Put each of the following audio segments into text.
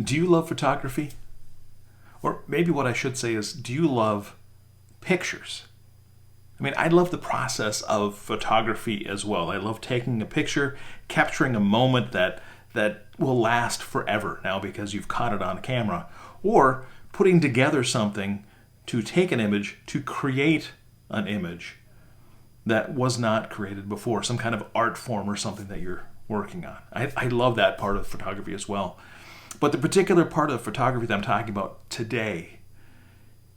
Do you love photography? Or maybe what I should say is, do you love pictures? I mean, I love the process of photography as well. I love taking a picture, capturing a moment that will last forever now because you've caught it on camera, or putting together something to take an image, to create an image that was not created before, some kind of art form or something that you're working on. I love that part of photography as well. But the particular part of photography that I'm talking about today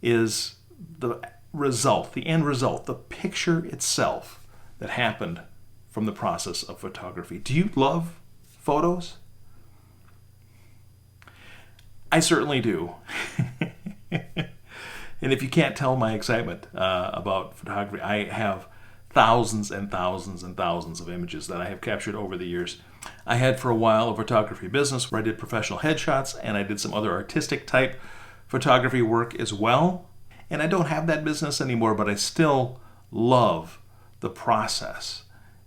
is the result, the end result, the picture itself that happened from the process of photography. Do you love photos? I certainly do. And if you can't tell my excitement about photography, I have thousands and thousands and thousands of images that I have captured over the years. I had for a while a photography business where I did professional headshots, and I did some other artistic type photography work as well. And I don't have that business anymore, but I still love the process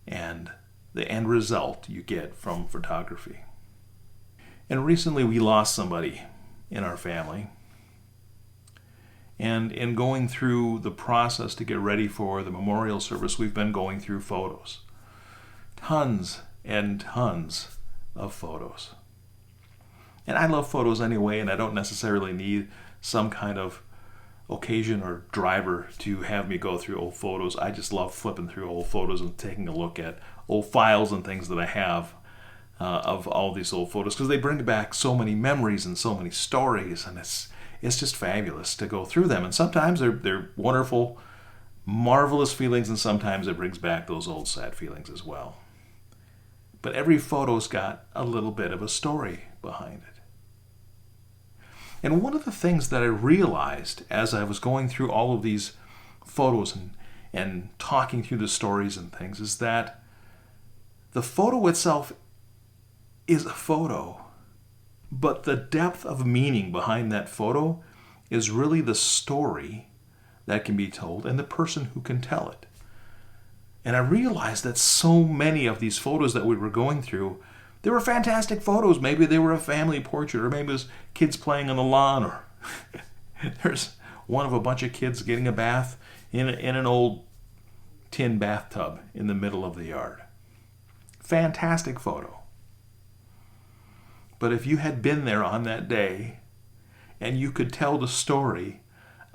and the end result you get from photography. And recently we lost somebody in our family. And in going through the process to get ready for the memorial service, we've been going through photos. Tons and tons of photos. And I love photos anyway, and I don't necessarily need some kind of occasion or driver to have me go through old photos. I just love flipping through old photos and taking a look at old files and things that I have of all these old photos, because they bring back so many memories and so many stories, and it's just fabulous to go through them. And sometimes they're wonderful, marvelous feelings, and sometimes it brings back those old sad feelings as well. But every photo's got a little bit of a story behind it. And one of the things that I realized as I was going through all of these photos and talking through the stories and things is that the photo itself is a photo, but the depth of meaning behind that photo is really the story that can be told and the person who can tell it. And I realized that so many of these photos that we were going through, they were fantastic photos. Maybe they were a family portrait, or maybe it was kids playing on the lawn, or there's one of a bunch of kids getting a bath in an old tin bathtub in the middle of the yard. Fantastic photo. But if you had been there on that day and you could tell the story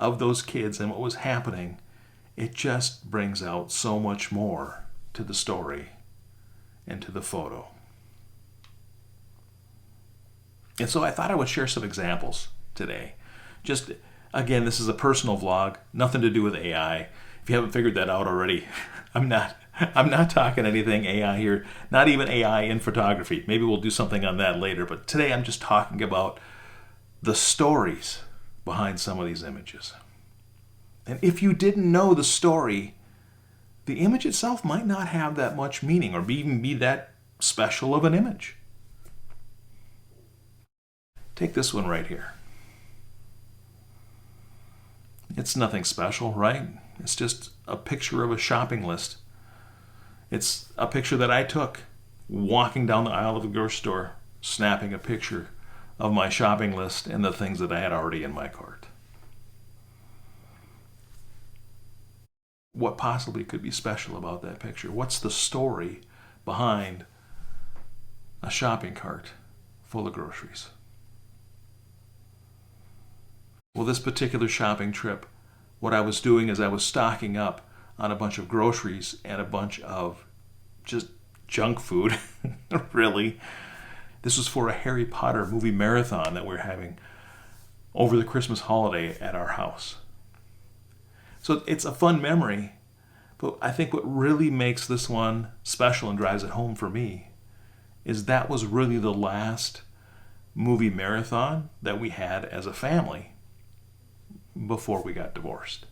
of those kids and what was happening, it just brings out so much more to the story and to the photo. And so I thought I would share some examples today. Just, again, this is a personal vlog, nothing to do with AI. If you haven't figured that out already, I'm not talking anything AI here, not even AI in photography. Maybe we'll do something on that later, but today I'm just talking about the stories behind some of these images. And if you didn't know the story, the image itself might not have that much meaning or even be that special of an image. Take this one right here. It's nothing special, right? It's just a picture of a shopping list. It's a picture that I took walking down the aisle of the grocery store, snapping a picture of my shopping list and the things that I had already in my cart. What possibly could be special about that picture? What's the story behind a shopping cart full of groceries? Well, this particular shopping trip, what I was doing is I was stocking up on a bunch of groceries and a bunch of just junk food, really. This was for a Harry Potter movie marathon that we're having over the Christmas holiday at our house. So it's a fun memory, but I think what really makes this one special and drives it home for me is that was really the last movie marathon that we had as a family before we got divorced.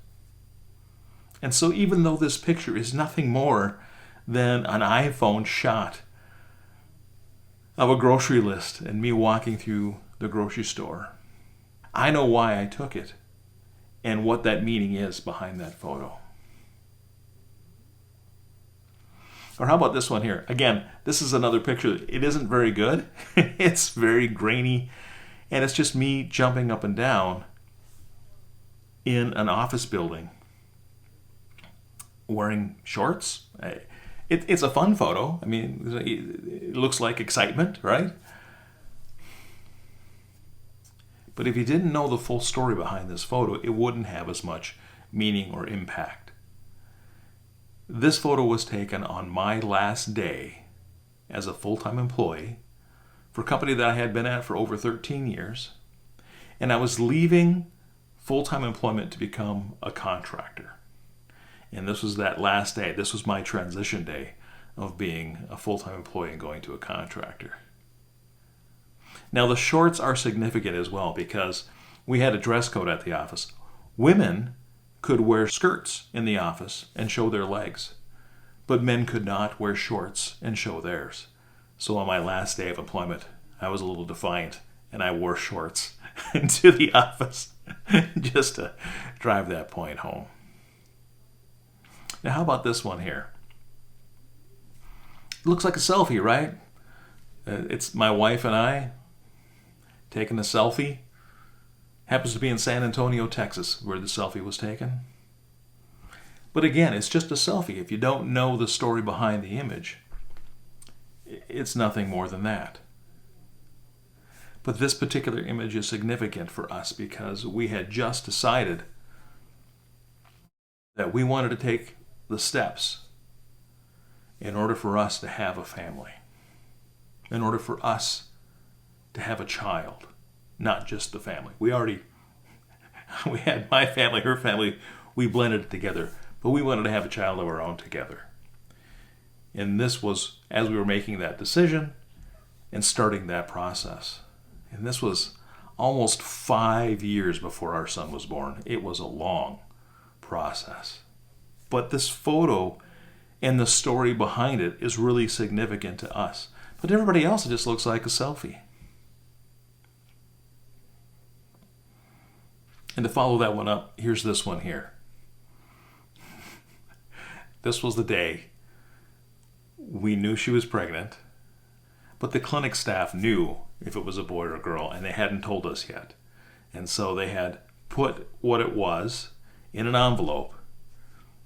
And so even though this picture is nothing more than an iPhone shot of a grocery list and me walking through the grocery store, I know why I took it and what that meaning is behind that photo. Or how about this one here? Again, this is another picture. It isn't very good. It's very grainy And it's just me jumping up and down in an office building wearing shorts. It's a fun photo. I mean, it looks like excitement, right? But if you didn't know the full story behind this photo, it wouldn't have as much meaning or impact. This photo was taken on my last day as a full-time employee for a company that I had been at for over 13 years. And I was leaving full-time employment to become a contractor. And this was that last day. This was my transition day of being a full-time employee and going to a contractor. Now, the shorts are significant as well because we had a dress code at the office. Women could wear skirts in the office and show their legs, but men could not wear shorts and show theirs. So on my last day of employment, I was a little defiant and I wore shorts into the office just to drive that point home. Now, how about this one here? It looks like a selfie, right? It's my wife and I taking a selfie. Happens to be in San Antonio, Texas, where the selfie was taken. But again, it's just a selfie. If you don't know the story behind the image, it's nothing more than that. But this particular image is significant for us because we had just decided that we wanted to take the steps in order for us to have a family, in order for us to have a child, not just the family. We had my family, her family, we blended it together, but we wanted to have a child of our own together. And this was as we were making that decision and starting that process. And this was almost 5 years before our son was born. It was a long process. But this photo and the story behind it is really significant to us. But to everybody else, it just looks like a selfie. And to follow that one up, here's this one here. This was the day we knew she was pregnant, but the clinic staff knew if it was a boy or a girl, and they hadn't told us yet. And so they had put what it was in an envelope.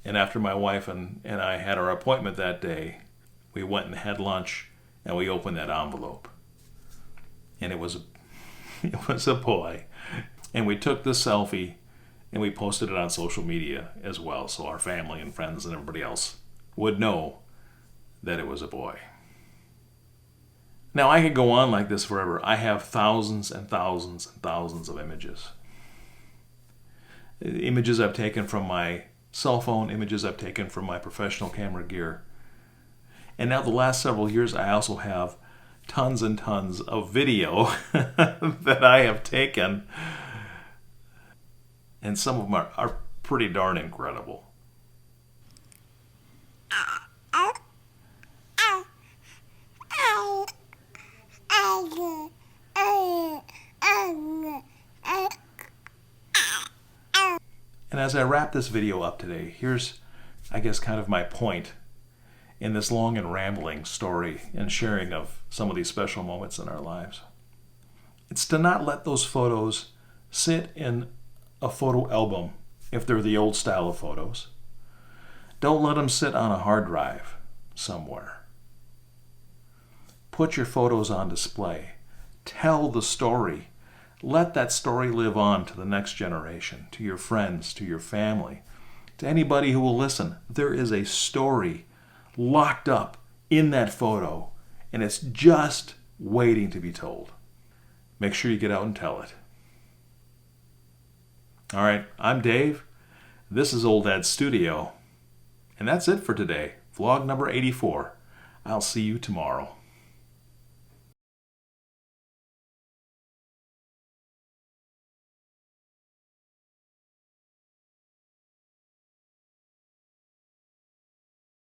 And after my wife and I had our appointment that day, we went and had lunch, and we opened that envelope. And it was a boy. And we took the selfie and we posted it on social media as well, so our family and friends and everybody else would know that it was a boy. Now, I could go on like this forever. I have thousands and thousands and thousands of images. Images I've taken from my cell phone, images I've taken from my professional camera gear. And now the last several years, I also have tons and tons of video that I have taken. And some of them are pretty darn incredible. And as I wrap this video up today, here's, I guess, kind of my point in this long and rambling story and sharing of some of these special moments in our lives. It's to not let those photos sit in a photo album if they're the old style of photos. Don't let them sit on a hard drive somewhere. Put your photos on display. Tell the story. Let that story live on to the next generation, to your friends, to your family, to anybody who will listen. There is a story locked up in that photo, and it's just waiting to be told. Make sure you get out and tell it. All right, I'm Dave. This is Old Dad's Studio. And that's it for today. Vlog number 84. I'll see you tomorrow.